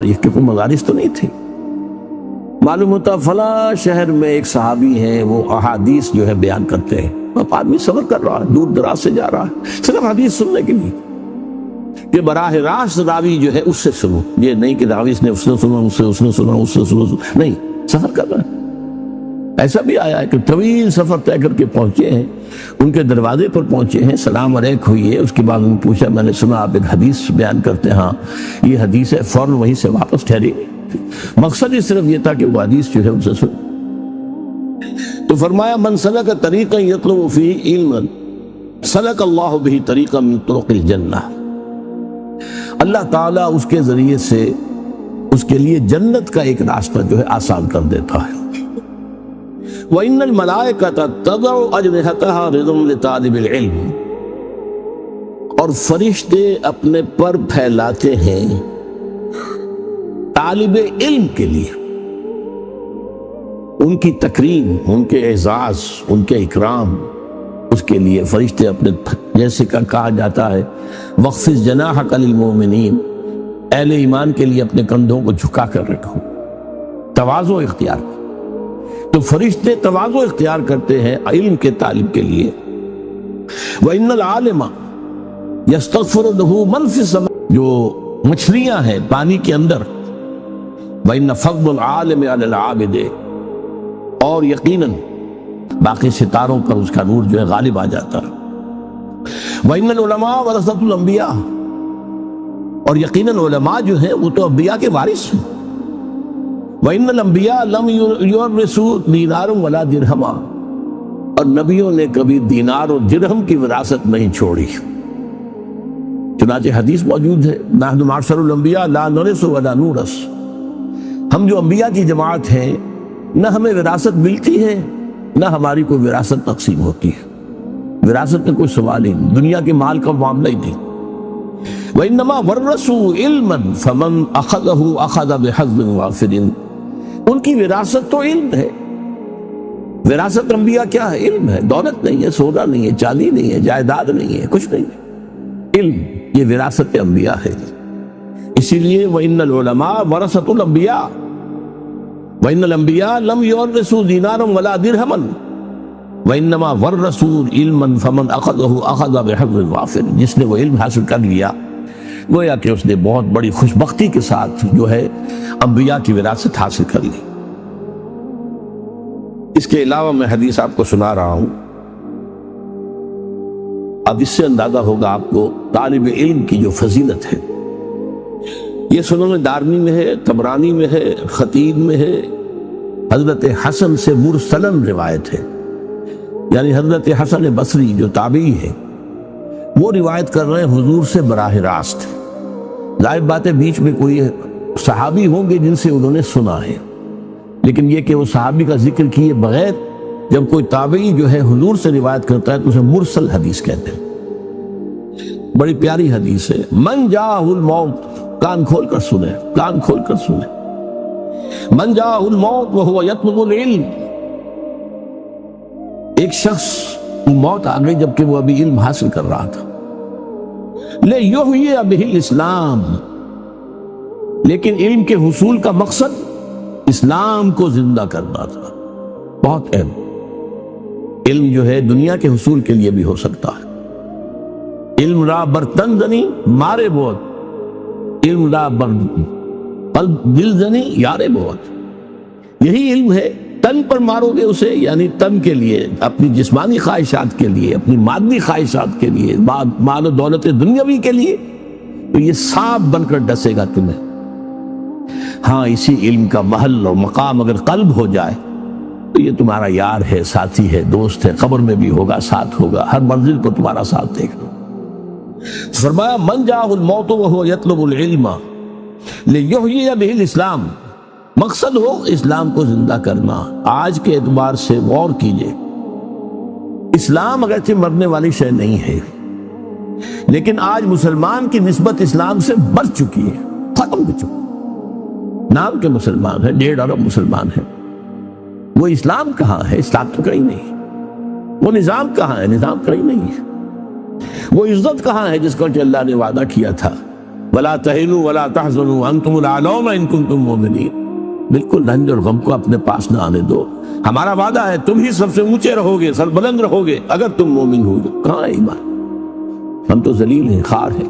یہ کہ کوئی مدارس تو نہیں تھی۔ معلوم ہوتا فلاں شہر میں ایک صحابی ہیں، وہ احادیث جو ہے بیان کرتے ہیں، اب آدمی سفر کر رہا ہے، دور دراز سے جا رہا ہے صرف حدیث سننے کے لیے کہ براہ راست راوی جو ہے اس سے سنو، یہ نہیں کہ راوی نے اس نے سنا، اس نے سنا، نہیں، سفر کر رہا ہے۔ ایسا بھی آیا ہے کہ طویل سفر طے کر کے پہنچے ہیں، ان کے دروازے پر پہنچے ہیں، سلام علیک ہوئی ہے، اس کے بعد انہوں نے پوچھا میں نے سنا آپ ایک حدیث بیان کرتے ہیں، ہاں یہ حدیث ہے، فوراً وہیں سے واپس ٹھہری۔ مقصد ہی صرف یہ تھا کہ وہ حدیث جو ہے ان سے سن۔ تو فرمایا من سلک طریقا یطلب فیہ علما سلک اللہ بہ طریقا من طرق الجنہ، اللہ تعالیٰ اس کے ذریعے سے اس کے لیے جنت کا ایک راستہ جو ہے آسان کر دیتا ہے۔ وَإِنَّ الْمَلَائِكَةَ تَضَعُ أَجْنِحَتَهَا رِضًا لِطَالِبِ الْعِلْمِ، اور فرشتے اپنے پر پھیلاتے ہیں طالب علم کے لیے، ان کی تکریم، ان کے اعزاز، ان کے اکرام، اس کے لیے فرشتے اپنے، جیسے کہ کہا جاتا ہے وَخْفِضْ جَنَاحَكَ لِلْمُؤْمِنِينَ، اہل ایمان کے لیے اپنے کندھوں کو جھکا کر رکھو، تواضع اختیار کرو۔ تو فرشتے تواضع اختیار کرتے ہیں علم کے طالب کے لیے۔ وَإِنَّ الْعَالِمَ يَسْتَغْفِرُ لَهُ مَنْ فِي السَّمَاءِ، جو مچھلیاں ہیں پانی کے اندر، وَإِنَّ فَضْلَ الْعَالِمِ عَلَى الْعَابِدِ، اور یقیناً باقی ستاروں پر اس کا نور جو ہے غالب آ جاتا ہے۔ وَإِنَّ الْعُلَمَاءَ وَرَثَةُ الْأَنْبِيَاءِ، اور یقیناً علماء جو ہیں وہ تو انبیاء کے وارث ہیں۔ وَإِنَّ الْأَنْبِيَاءَ لَمْ يُوَرِّثُوا دِينَارًا وَلَا دِرْهَمًا، اور نبیوں نے کبھی دینار اور درہم کی وراثت نہیں چھوڑی۔ چنانچہ حدیث موجود ہے نحن معشر الانبیاء لا نرث ولا نورث، ہم جو انبیاء کی جماعت ہیں نہ ہمیں وراثت ملتی ہے نہ ہماری کوئی وراثت تقسیم ہوتی ہے، وراثت میں کوئی سوال ہی نہیں، دنیا کے مال کا معاملہ ہی نہیں۔ وَإِنَّمَا وَرَّثُوا عِلْمًا فَمَنْ أَخَذَهُ أَخَذَ بِحَظٍ وَافِرٍ، ان کی وراثت تو علم ہے۔ وراثت انبیاء کیا ہے؟ علم ہے، دولت نہیں ہے، سونا نہیں ہے، چاندی نہیں ہے، جائیداد نہیں ہے، کچھ نہیں ہے، علم، یہ وراثت انبیاء ہے۔ اسی لیے وَإِنَّ الْعُلَمَاءَ وَرَثَةُ الْأَنْبِيَاءِ وَإِنَّ الْأَنْبِيَاءَ لَمْ يُوَرِّثُوا دِينَارًا وَلَا دِرْهَمًا وَإِنَّمَا وَرَّثُوا عِلْمًا فَمَنْ أَخَذَهُ أَخَذَ بِحَظٍ وَافِرٍ، جس نے وہ علم حاصل کر لیا گویا کہ اس نے بہت بڑی خوشبختی کے ساتھ جو ہے انبیاء کی وراثت حاصل کر لی۔ اس کے علاوہ میں حدیث آپ کو سنا رہا ہوں، اب اس سے اندازہ ہوگا آپ کو طالب علم کی جو فضیلت ہے۔ یہ سنن دارمی میں ہے، طبرانی میں ہے، خطیب میں ہے، حضرت حسن سے مرسلن روایت ہے، یعنی حضرت حسن بصری جو تابعی ہے وہ روایت کر رہے ہیں حضور سے براہ راست۔ ظاہر بات ہے بیچ میں کوئی صحابی ہوں گے جن سے انہوں نے سنا ہے، لیکن یہ کہ وہ صحابی کا ذکر کیے بغیر جب کوئی تابعی جو ہے حضور سے روایت کرتا ہے تو اسے مرسل حدیث کہتے ہیں۔ بڑی پیاری حدیث ہے، من جاءہ الموت، کان کھول کر سنیں، کان کھول کر سنیں، من جاءہ الموت وہو یطلب العلم، ایک شخص موت آ گئی جبکہ وہ ابھی علم حاصل کر رہا تھا، لِیُحْیِیَ بِهِ الْإِسْلَامَ، لیکن علم کے حصول کا مقصد اسلام کو زندہ کرنا تھا۔ بہت اہم، علم جو ہے دنیا کے حصول کے لیے بھی ہو سکتا ہے، علم را برتن زنی مارے بہت، علم را قلب دل زنی یارے بہت، یہی علم ہے، تن پر مارو گے اسے، یعنی تن کے لیے، اپنی جسمانی خواہشات کے لیے، اپنی مادی خواہشات کے لیے، مال و دولت دنیاوی کے لیے، تو یہ سانپ بن کر ڈسے گا تمہیں۔ ہاں اسی علم کا محل اور مقام اگر قلب ہو جائے تو یہ تمہارا یار ہے، ساتھی ہے، دوست ہے، قبر میں بھی ہوگا، ساتھ ہوگا، ہر منزل پر تمہارا ساتھ دے گا۔ فرمایا من جاءہ الموت وہو یطلب العلم لیحیی بہ الاسلام، مقصد ہو اسلام کو زندہ کرنا۔ آج کے اعتبار سے غور کیجئے، اسلام اگرچہ مرنے والی شے نہیں ہے، لیکن آج مسلمان کی نسبت اسلام سے بڑھ چکی ہے، ختم ہو چکی، نام کے مسلمان ہے، 1.5 ارب مسلمان ہیں، وہ اسلام کہاں ہے؟ اسلام تو کہیں نہیں، وہ نظام کہاں ہے؟ نظام کہیں نہیں ہے، وہ عزت کہاں ہے جس کو کہ اللہ نے وعدہ کیا تھا ولا تہنوا ولا تحزنوا وانتم الاعلون ان کنتم مؤمنین، بالکل رنج اور غم کو اپنے پاس نہ آنے دو، ہمارا وعدہ ہے تم ہی سب سے اونچے رہو گے، سر بلند رہو گے اگر تم مومن ہو۔ کہاں ہے ایمان؟ ہم تو ذلیل ہیں، خار ہیں۔